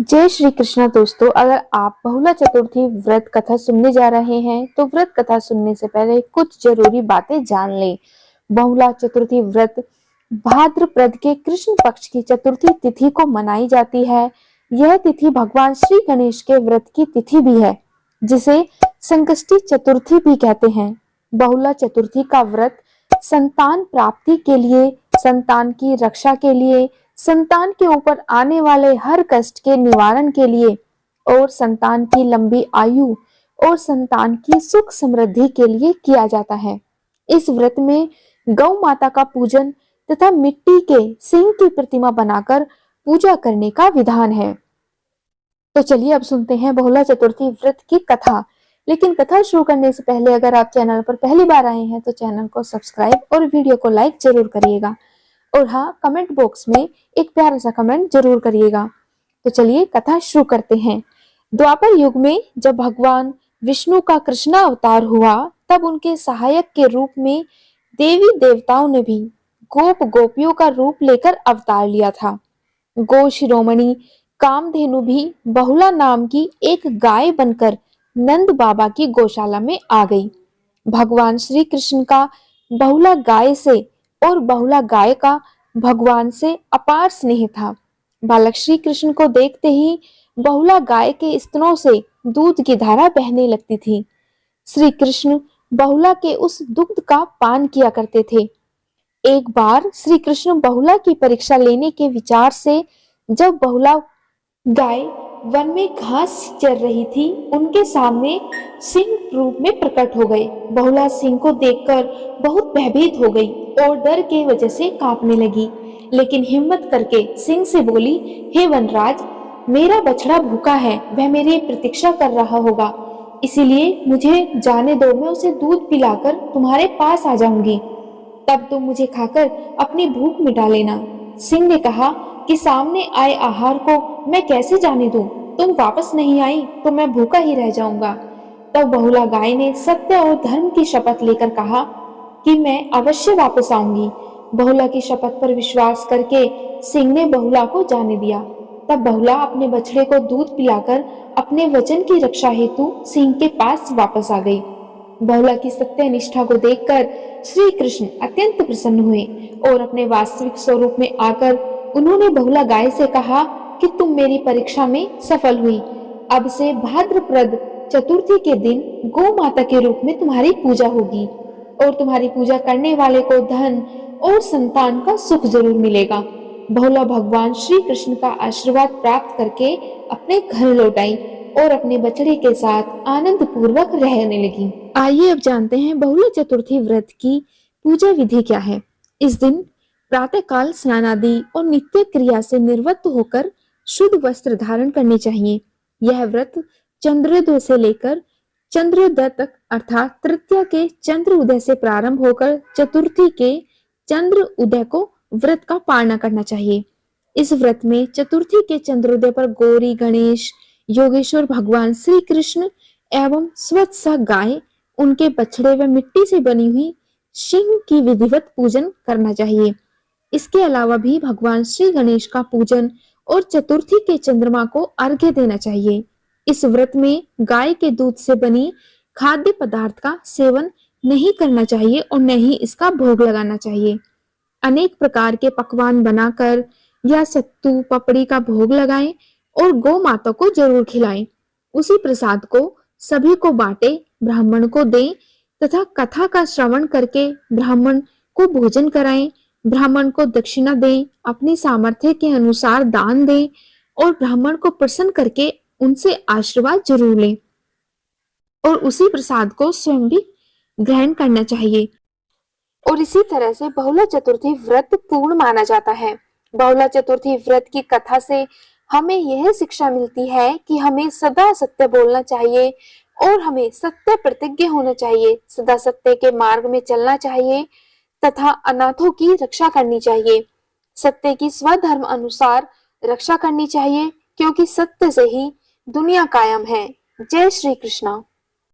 जय श्री कृष्णा दोस्तों। अगर आप बहुला चतुर्थी व्रत कथा सुनने जा रहे हैं तो व्रत कथा सुनने से पहले कुछ जरूरी बातें जान लें। बहुला चतुर्थी व्रत भाद्रपद के कृष्ण पक्ष की चतुर्थी तिथि को मनाई जाती है। यह तिथि भगवान श्री गणेश के व्रत की तिथि भी है, जिसे संकष्टी चतुर्थी भी कहते हैं। बहुला चतुर्थी का व्रत संतान प्राप्ति के लिए, संतान की रक्षा के लिए, संतान के ऊपर आने वाले हर कष्ट के निवारण के लिए और संतान की लंबी आयु और संतान की सुख समृद्धि के लिए किया जाता है। इस व्रत में गौ माता का पूजन तथा मिट्टी के सिंह की प्रतिमा बनाकर पूजा करने का विधान है। तो चलिए अब सुनते हैं बहुला चतुर्थी व्रत की कथा। लेकिन कथा शुरू करने से पहले अगर आप चैनल पर पहली बार आए हैं तो चैनल को सब्सक्राइब और वीडियो को लाइक जरूर करिएगा। और हाँ, कमेंट बॉक्स में एक प्यारा सा कमेंट जरूर करिएगा। तो चलिए कथा शुरू करते हैं। द्वापर युग में जब भगवान विष्णु का कृष्ण अवतार हुआ, तब उनके सहायक के रूप में देवी देवताओं ने भी गोप गोपियों का रूप लेकर अवतार लिया था। गो शिरोमणि कामधेनु भी बहुला नाम की एक गाय बनकर नंद बाबा की गौशाला में आ गई। भगवान श्री कृष्ण का बहुला गाय से और बहुला गाय का भगवान से अपार स्नेह था। बालक श्री कृष्ण को देखते ही बहुला गाय के स्तनों से दूध की धारा बहने लगती थी। श्री कृष्ण बहुला के उस दुग्ध का पान किया करते थे। एक बार श्री कृष्ण बहुला की परीक्षा लेने के विचार से जब बहुला गाय वन में घास चर रही थी, उनके सामने सिंह रूप में प्रकट हो गए। बहुला सिंह को देखकर बहुत भयभीत हो गई और डर के वजह से कांपने लगी, लेकिन हिम्मत करके सिंह से बोली, हे वनराज, मेरा बछड़ा भूखा है, वह मेरी प्रतीक्षा कर रहा होगा, इसीलिए मुझे जाने दो, मैं उसे दूध पिलाकर तुम्हारे पास आ जाऊंगी, तब तुम मुझे खाकर अपनी भूख मिटा लेना। सिंह ने कहा कि सामने आए आहार को मैं कैसे जाने दूं? तुम वापस नहीं आई तो मैं भूखा ही रह जाऊंगा। तब बहुला गाय ने सत्य और धर्म की शपथ लेकर कहा कि मैं अवश्य वापस आऊंगी। बहुला की शपथ पर विश्वास करके सिंह ने बहुला को जाने दिया। तब बहुला अपने बछड़े को दूध पिलाकर अपने वचन की रक्षा हेतु सिंह के पास वापस आ गई। बहुला की सत्य निष्ठा को देखकर श्री कृष्ण अत्यंत प्रसन्न हुए और अपने वास्तविक स्वरूप में आकर उन्होंने बहुला गाय से कहा कि तुम मेरी परीक्षा में सफल हुई। अब से भाद्रपद चतुर्थी के दिन गौ माता के रूप में तुम्हारी पूजा होगी और तुम्हारी पूजा करने वाले को धन और संतान का सुख जरूर मिलेगा। बहुला भगवान श्री कृष्ण का आशीर्वाद प्राप्त करके अपने घर लौट आई और अपने बछड़े के साथ आनंद पूर्वक रहने लगी। आइए अब जानते हैं बहुला चतुर्थी व्रत की पूजा विधि क्या है। इस दिन प्रातः काल स्नान आदि और नित्य क्रिया से निवृत्त होकर शुद्ध वस्त्र धारण करने चाहिए। यह व्रत चंद्रोदय से लेकर चंद्रोदय तक अर्थात तृतीया के चंद्र उदय से प्रारंभ होकर चतुर्थी के चंद्र उदय को व्रत का पालना करना चाहिए। इस व्रत में चतुर्थी के चंद्रोदय पर गौरी गणेश योगेश्वर भगवान श्री कृष्ण एवं स्वच्छ सा गाय, उनके बछड़े व मिट्टी से बनी हुई सिंह की विधिवत पूजन करना चाहिए। इसके अलावा भी भगवान श्री गणेश का पूजन और चतुर्थी के चंद्रमा को अर्घ्य देना चाहिए। इस व्रत में गाय के दूध से बनी खाद्य पदार्थ का सेवन नहीं करना चाहिए और न ही इसका भोग लगाना चाहिए। अनेक प्रकार के पकवान बनाकर या सत्तू पपड़ी का भोग लगाएं और गौ माता को जरूर खिलाएं। उसी प्रसाद को सभी को बांटे, ब्राह्मण को दें तथा कथा का श्रवण करके ब्राह्मण को भोजन कराएं, ब्राह्मण को दक्षिणा दें, अपनी सामर्थ्य के अनुसार दान दें और ब्राह्मण को प्रसन्न करके उनसे आशीर्वाद जरूर लें और उसी प्रसाद को स्वयं भी ग्रहण करना चाहिए। और इसी तरह से बहुला चतुर्थी व्रत पूर्ण माना जाता है। बहुला चतुर्थी व्रत की कथा से हमें यह शिक्षा मिलती है कि हमें सदा सत्य बोलना चाहिए और हमें सत्य प्रतिज्ञ होना चाहिए, सदा सत्य के मार्ग में चलना चाहिए तथा अनाथों की रक्षा करनी चाहिए। सत्य की स्वधर्म अनुसार रक्षा करनी चाहिए, क्योंकि सत्य से ही दुनिया कायम है। जय श्री कृष्णा।